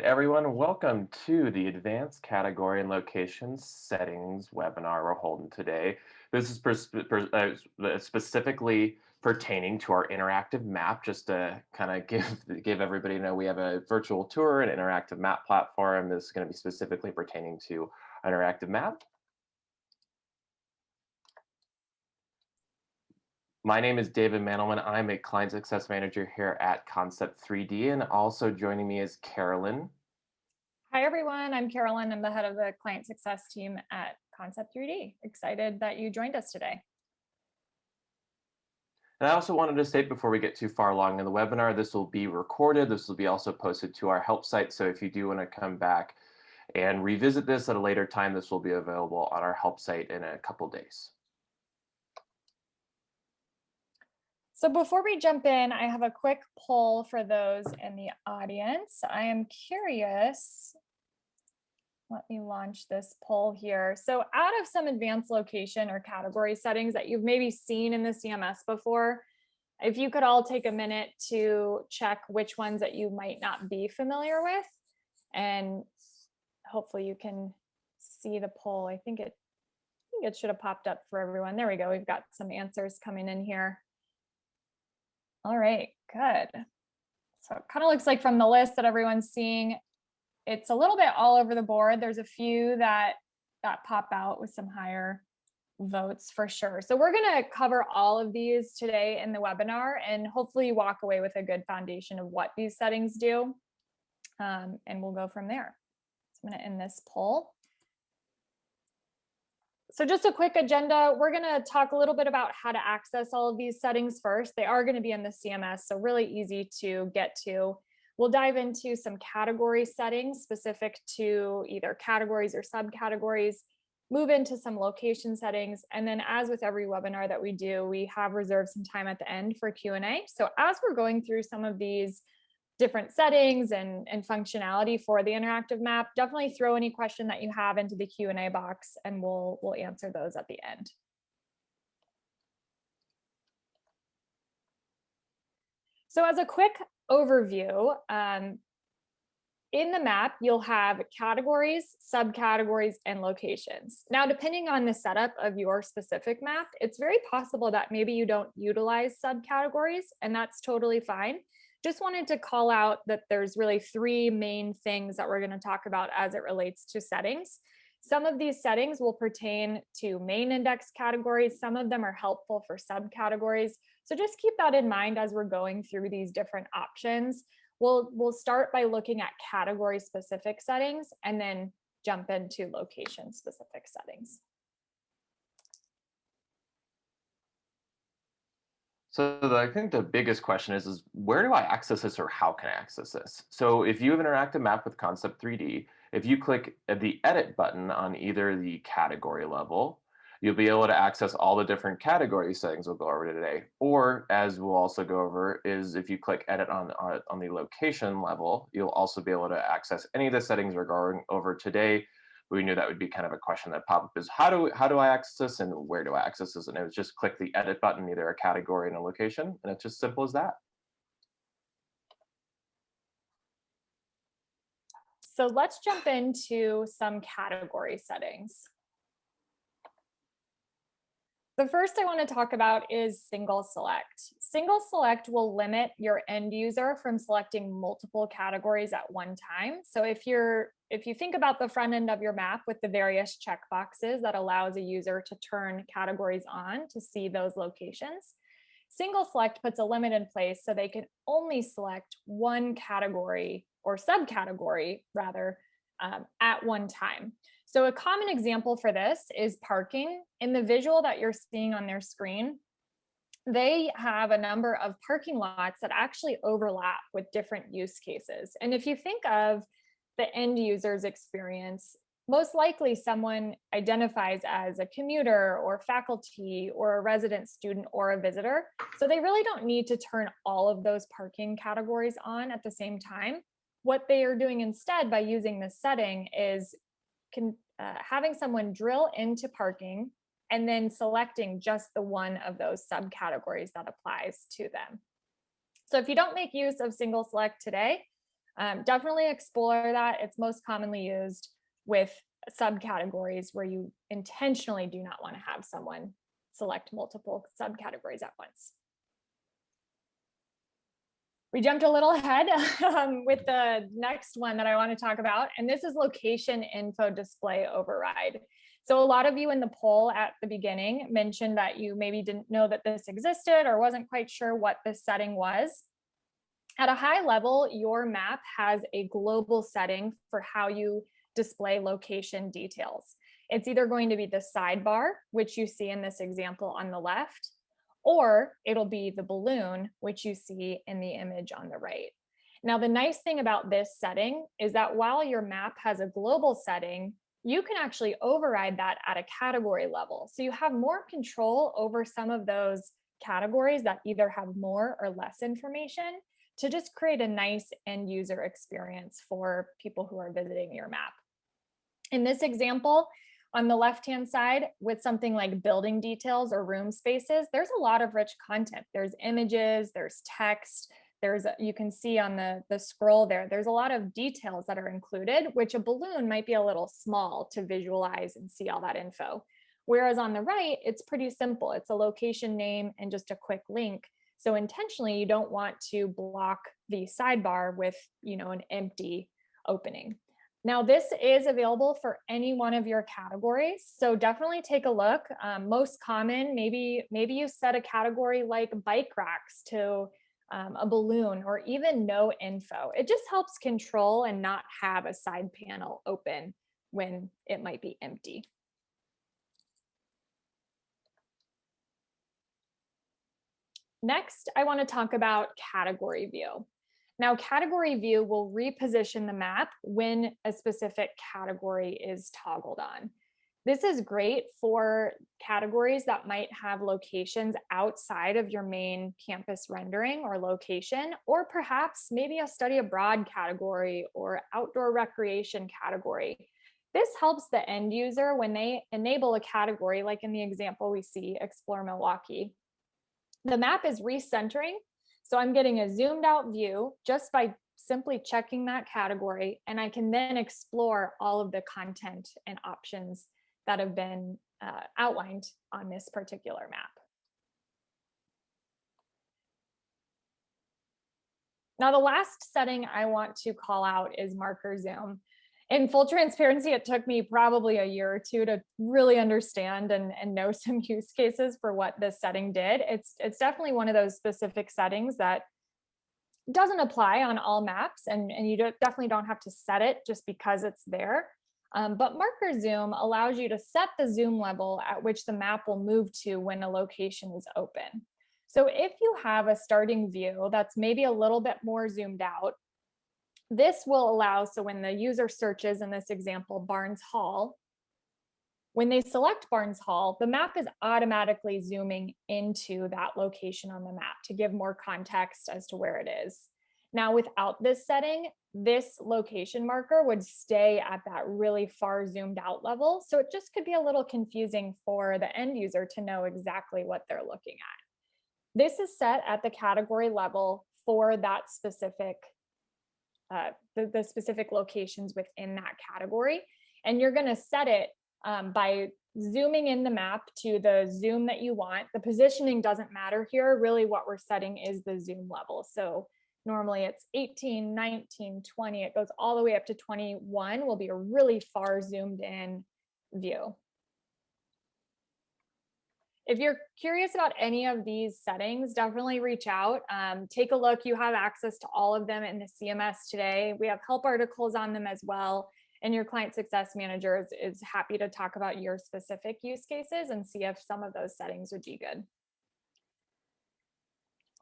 everyone. Welcome to the Advanced Category and Location Settings webinar we're holding today. This is specifically pertaining to our interactive map, just to kind of give everybody know we have a virtual tour, an interactive map platform. This is going to be specifically pertaining to an interactive map. My name is David Mandelman. I'm a Client Success Manager here at Concept 3D, and also joining me is Carolyn. Hi, everyone. I'm Carolyn. I'm the head of the Client Success team at Concept 3D. Excited that you joined us today. And I also wanted to state before we get too far along in the webinar, this will be recorded. This will be also posted to our help site. So if you do want to come back and revisit this at a later time, this will be available on our help site in a couple days. So before we jump in, I have a quick poll for those in the audience. I am curious. Let me launch this poll here. So out of some advanced location or category settings that you've maybe seen in the CMS before, if you could all take a minute to check which ones that you might not be familiar with, and hopefully you can see the poll. I think it should have popped up for everyone. There we go. We've got some answers coming in here. All right, good. So it kind of looks like from the list that everyone's seeing, it's a little bit all over the board. There's a few that pop out with some higher votes for sure. So we're going to cover all of these today in the webinar and hopefully walk away with a good foundation of what these settings do. And we'll go from there. So I'm going to end this poll. So just a quick agenda, we're going to talk a little bit about how to access all of these settings first. They are going to be in the CMS, so really easy to get to. We'll dive into some category settings specific to either categories or subcategories, move into some location settings, and then as with every webinar that we do, we have reserved some time at the end for Q&A. So as we're going through some of these different settings and functionality for the interactive map, definitely throw any question that you have into the Q&A box and we'll answer those at the end. So as a quick overview, in the map, you'll have categories, subcategories, and locations. Now, depending on the setup of your specific map, it's very possible that maybe you don't utilize subcategories, and that's totally fine. Just wanted to call out that there's really three main things that we're going to talk about as it relates to settings. Some of these settings will pertain to main index categories. Some of them are helpful for subcategories. So just keep that in mind as we're going through these different options. We'll start by looking at category specific settings and then jump into location specific settings. So I think the biggest question is where do I access this or how can I access this? So if you have an interactive map with Concept 3D, if you click the edit button on either the category level, you'll be able to access all the different category settings we'll go over today. Or as we'll also go over is if you click edit on the location level, you'll also be able to access any of the settings we're going over today. We knew that would be kind of a question that popped up is how do I access this and where do I access this? And it was just click the edit button, either a category and a location, and it's just simple as that. So let's jump into some category settings. The first I want to talk about is single select. Single select will limit your end user from selecting multiple categories at one time. So if you think about the front end of your map with the various checkboxes that allows a user to turn categories on to see those locations, single select puts a limit in place so they can only select one category or subcategory rather at one time. So a common example for this is parking. In the visual that you're seeing on their screen, they have a number of parking lots that actually overlap with different use cases. And if you think of the end user's experience, most likely someone identifies as a commuter or faculty or a resident student or a visitor. So they really don't need to turn all of those parking categories on at the same time. What they are doing instead by using this setting is having someone drill into parking and then selecting just the one of those subcategories that applies to them. So if you don't make use of single select today, Definitely explore that. It's most commonly used with subcategories where you intentionally do not want to have someone select multiple subcategories at once. We jumped a little ahead with the next one that I want to talk about, and this is location info display override. So a lot of you in the poll at the beginning mentioned that you maybe didn't know that this existed or wasn't quite sure what this setting was. At a high level, your map has a global setting for how you display location details. It's either going to be the sidebar, which you see in this example on the left, or it'll be the balloon, which you see in the image on the right. Now, the nice thing about this setting is that while your map has a global setting, you can actually override that at a category level. So you have more control over some of those categories that either have more or less information to just create a nice end user experience for people who are visiting your map. In this example, on the left-hand side, with something like building details or room spaces, there's a lot of rich content. There's images, there's text, you can see on the scroll there's a lot of details that are included, which a balloon might be a little small to visualize and see all that info. Whereas on the right, it's pretty simple. It's a location name and just a quick link. So intentionally, you don't want to block the sidebar with, an empty opening. Now, this is available for any one of your categories, so definitely take a look. Most common, maybe you set a category like bike racks to a balloon or even no info. It just helps control and not have a side panel open when it might be empty. Next, I want to talk about category view. Now, category view will reposition the map when a specific category is toggled on. This is great for categories that might have locations outside of your main campus rendering or location, or perhaps maybe a study abroad category or outdoor recreation category. This helps the end user when they enable a category, like in the example we see, Explore Milwaukee. The map is recentering, so I'm getting a zoomed out view just by simply checking that category, and I can then explore all of the content and options that have been outlined on this particular map. Now, the last setting I want to call out is marker zoom. In full transparency, it took me probably a year or two to really understand and know some use cases for what this setting did. It's definitely one of those specific settings that doesn't apply on all maps, and you definitely don't have to set it just because it's there. But marker zoom allows you to set the zoom level at which the map will move to when a location is open. So if you have a starting view that's maybe a little bit more zoomed out, this will allow, so when the user searches, in this example, Barnes Hall, when they select Barnes Hall, the map is automatically zooming into that location on the map to give more context as to where it is. Now, without this setting, this location marker would stay at that really far zoomed out level. So it just could be a little confusing for the end user to know exactly what they're looking at. This is set at the category level for that specific the specific locations within that category. And you're going to set it by zooming in the map to the zoom that you want. The positioning doesn't matter here. Really what we're setting is the zoom level. So normally it's 18, 19, 20. It goes all the way up to 21 will be a really far zoomed in view. If you're curious about any of these settings, definitely reach out. Take a look. You have access to all of them in the CMS today. We have help articles on them as well. And your client success manager is happy to talk about your specific use cases and see if some of those settings would be good.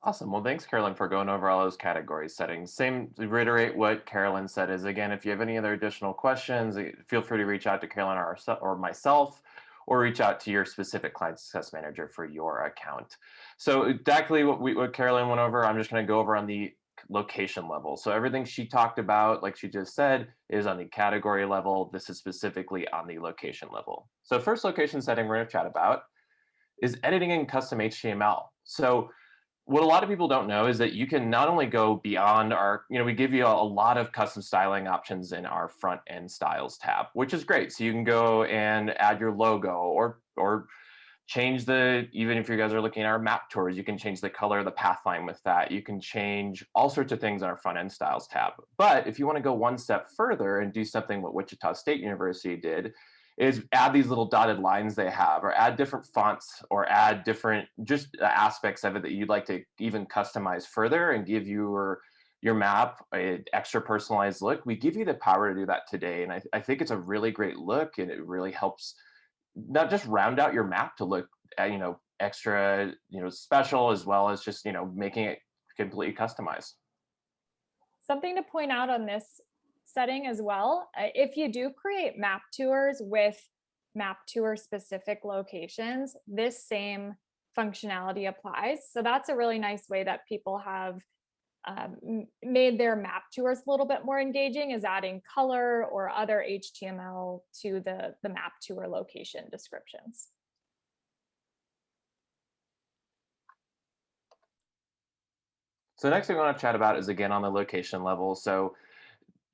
Awesome. Well, thanks, Carolyn, for going over all those category settings. Same, to reiterate what Carolyn said is, again, if you have any other additional questions, feel free to reach out to Carolyn or myself, or reach out to your specific client success manager for your account. So exactly what Carolyn went over, I'm just going to go over on the location level. So everything she talked about, like she just said, is on the category level. This is specifically on the location level. So first location setting we're going to chat about is editing in custom HTML. So What a lot of people don't know is that you can not only go beyond our, we give you a lot of custom styling options in our front end styles tab, which is great. So you can go and add your logo or change even if you guys are looking at our map tours, you can change the color of the path line with that. You can change all sorts of things in our front end styles tab. But if you want to go one step further and do something what Wichita State University did, is add these little dotted lines they have, or add different fonts, or add different just aspects of it that you'd like to even customize further and give your map an extra personalized look. We give you the power to do that today. And I think it's a really great look, and it really helps not just round out your map to look extra special, as well as just making it completely customized. Something to point out on this setting as well, if you do create map tours with map tour specific locations, this same functionality applies. So that's a really nice way that people have made their map tours a little bit more engaging, is adding color or other HTML to the map tour location descriptions. So the next thing I want to chat about is again on the location level. So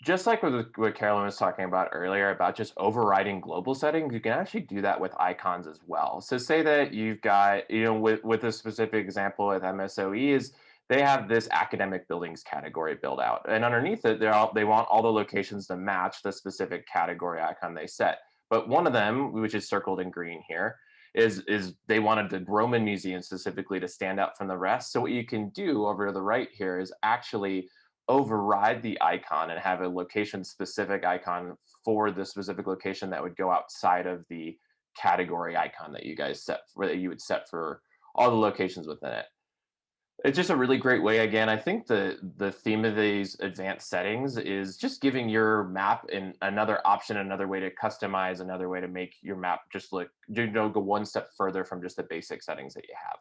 just like with what Carolyn was talking about earlier about just overriding global settings, you can actually do that with icons as well. So say that you've got, with a specific example with MSOE is they have this academic buildings category built out. And underneath it, they want all the locations to match the specific category icon they set. But one of them, which is circled in green here, is they wanted the Roman Museum specifically to stand out from the rest. So what you can do over to the right here is actually override the icon and have a location specific icon for the specific location that would go outside of the category icon that you guys set for, that you would set for all the locations within it. It's just a really great way. Again, I think the theme of these advanced settings is just giving your map another option, another way to customize, another way to make your map just look, go one step further from just the basic settings that you have.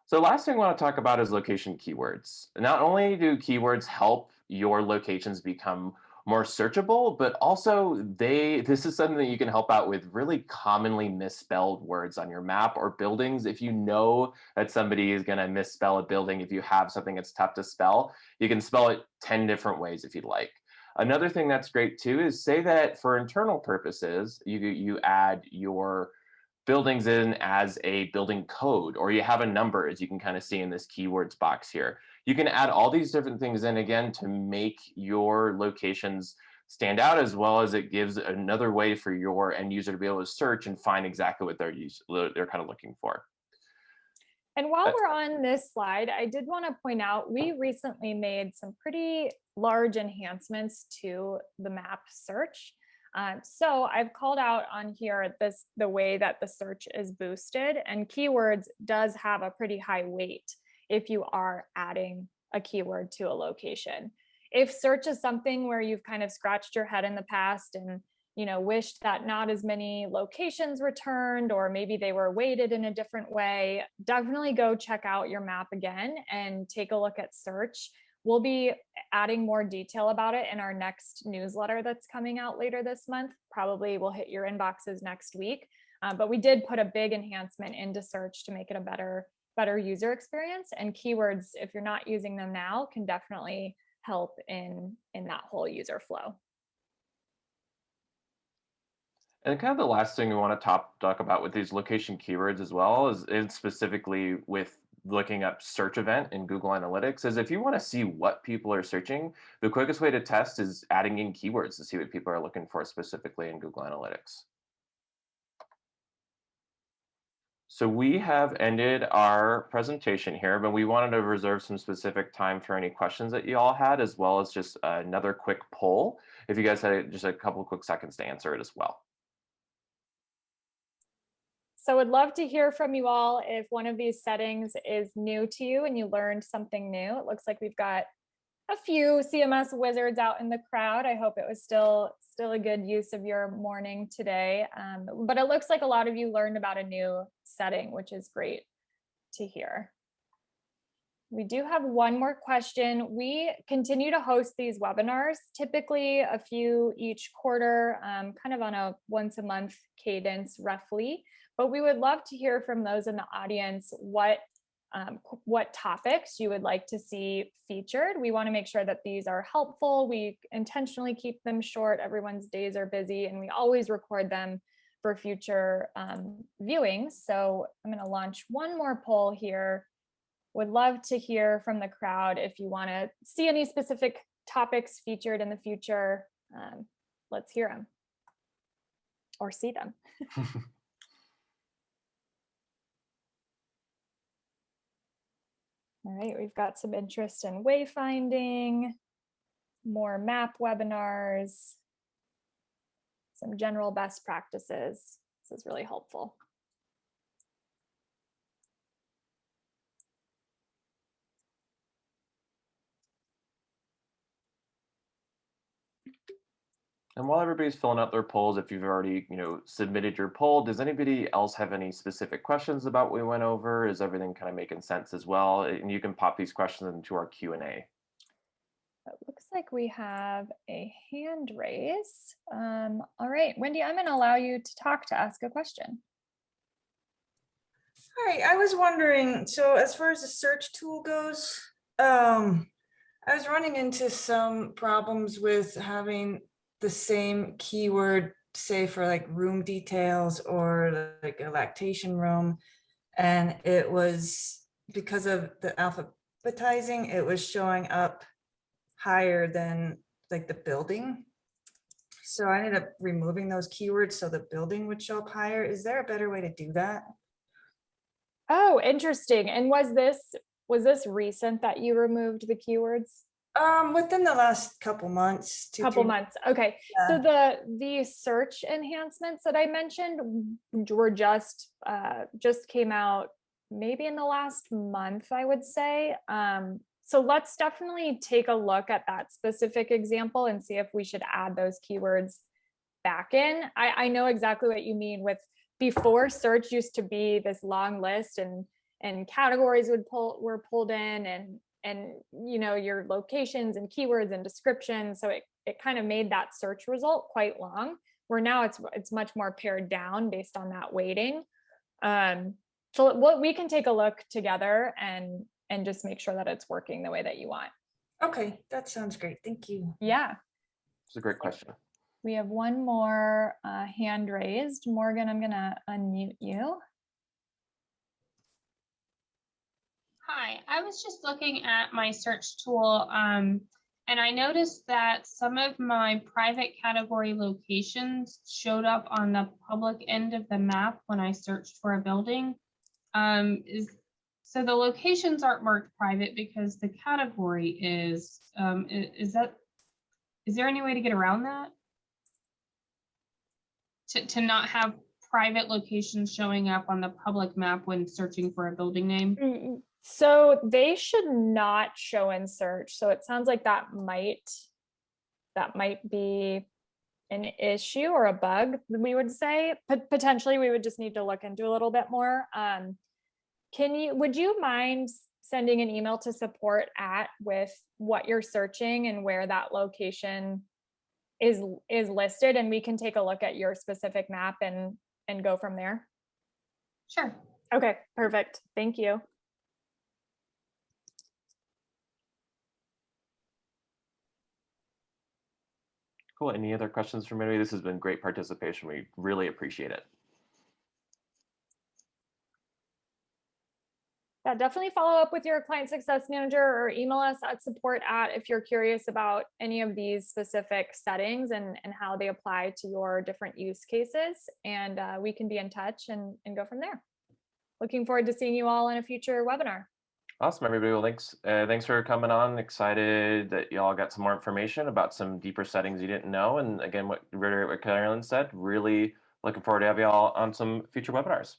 So last thing I want to talk about is location keywords. Not only do keywords help your locations become more searchable, but also this is something that you can help out with really commonly misspelled words on your map or buildings. If you know that somebody is going to misspell a building, if you have something that's tough to spell, you can spell it 10 different ways if you'd like. Another thing that's great too is say that for internal purposes, you add your buildings in as a building code, or you have a number, as you can kind of see in this keywords box here. You can add all these different things in again to make your locations stand out, as well as it gives another way for your end user to be able to search and find exactly what they're kind of looking for. And while we're on this slide, I did want to point out, we recently made some pretty large enhancements to the map search. So I've called out on here the way that the search is boosted, and keywords does have a pretty high weight if you are adding a keyword to a location. If search is something where you've kind of scratched your head in the past and wished that not as many locations returned, or maybe they were weighted in a different way, definitely go check out your map again and take a look at search. We'll be adding more detail about it in our next newsletter that's coming out later this month. Probably will hit your inboxes next week. But we did put a big enhancement into search to make it a better user experience. And keywords, if you're not using them now, can definitely help in that whole user flow. And kind of the last thing we want to talk about with these location keywords as well is specifically with looking up search event in Google Analytics, is if you want to see what people are searching, the quickest way to test is adding in keywords to see what people are looking for specifically in Google Analytics. So we have ended our presentation here, but we wanted to reserve some specific time for any questions that you all had, as well as just another quick poll, if you guys had just a couple of quick seconds to answer it as well. So would love to hear from you all if one of these settings is new to you and you learned something new. It looks like we've got a few CMS wizards out in the crowd. I hope it was still a good use of your morning today. But it looks like a lot of you learned about a new setting, which is great to hear. We do have one more question. We continue to host these webinars, typically a few each quarter, kind of on a once a month cadence roughly. But we would love to hear from those in the audience what topics you would like to see featured. We want to make sure that these are helpful. We intentionally keep them short. Everyone's days are busy, and we always record them for future viewings. So I'm going to launch one more poll here. Would love to hear from the crowd if you want to see any specific topics featured in the future. Let's hear them or see them. All right, we've got some interest in wayfinding, more map webinars, some general best practices. This is really helpful. And while everybody's filling out their polls, if you've already, submitted your poll, does anybody else have any specific questions about what we went over? Is everything kind of making sense as well? And you can pop these questions into our Q&A. It looks like we have a hand raise. All right, Wendy, I'm going to allow you to ask a question. Hi, I was wondering, so as far as the search tool goes, I was running into some problems with having the same keyword, say for like room details or like a lactation room. And it was because of the alphabetizing, it was showing up higher than like the building. So I ended up removing those keywords so the building would show up higher. Is there a better way to do that? Oh, interesting. And was this recent that you removed the keywords? Within the last couple months. Couple months. Okay. Yeah. So the search enhancements that I mentioned were just came out maybe in the last month, I would say. So let's definitely take a look at that specific example and see if we should add those keywords back in. I know exactly what you mean with before search used to be this long list and categories were pulled in and your locations and keywords and descriptions. So it kind of made that search result quite long, where now it's much more pared down based on that weighting. So what we can take a look together and just make sure that it's working the way that you want. Okay, that sounds great. Thank you. Yeah. It's a great question. We have one more hand raised. Morgan, I'm gonna unmute you. Hi, I was just looking at my search tool and I noticed that some of my private category locations showed up on the public end of the map when I searched for a building. So the locations aren't marked private because the category is. Is there any way to get around that? To not have private locations showing up on the public map when searching for a building name? So they should not show in search. So it sounds like that might be an issue or a bug, we would say. Potentially we would just need to look into a little bit more. Would you mind sending an email to support with what you're searching and where that location is listed, and we can take a look at your specific map and go from there? Sure. Okay, perfect. Thank you. Cool. Any other questions from anybody? This has been great participation. We really appreciate it. Yeah, definitely follow up with your client success manager or email us at support if you're curious about any of these specific settings and how they apply to your different use cases. And we can be in touch and go from there. Looking forward to seeing you all in a future webinar. Awesome, everybody. Well, thanks for coming on. Excited that y'all got some more information about some deeper settings you didn't know. And again, what Carolyn said, really looking forward to have y'all on some future webinars.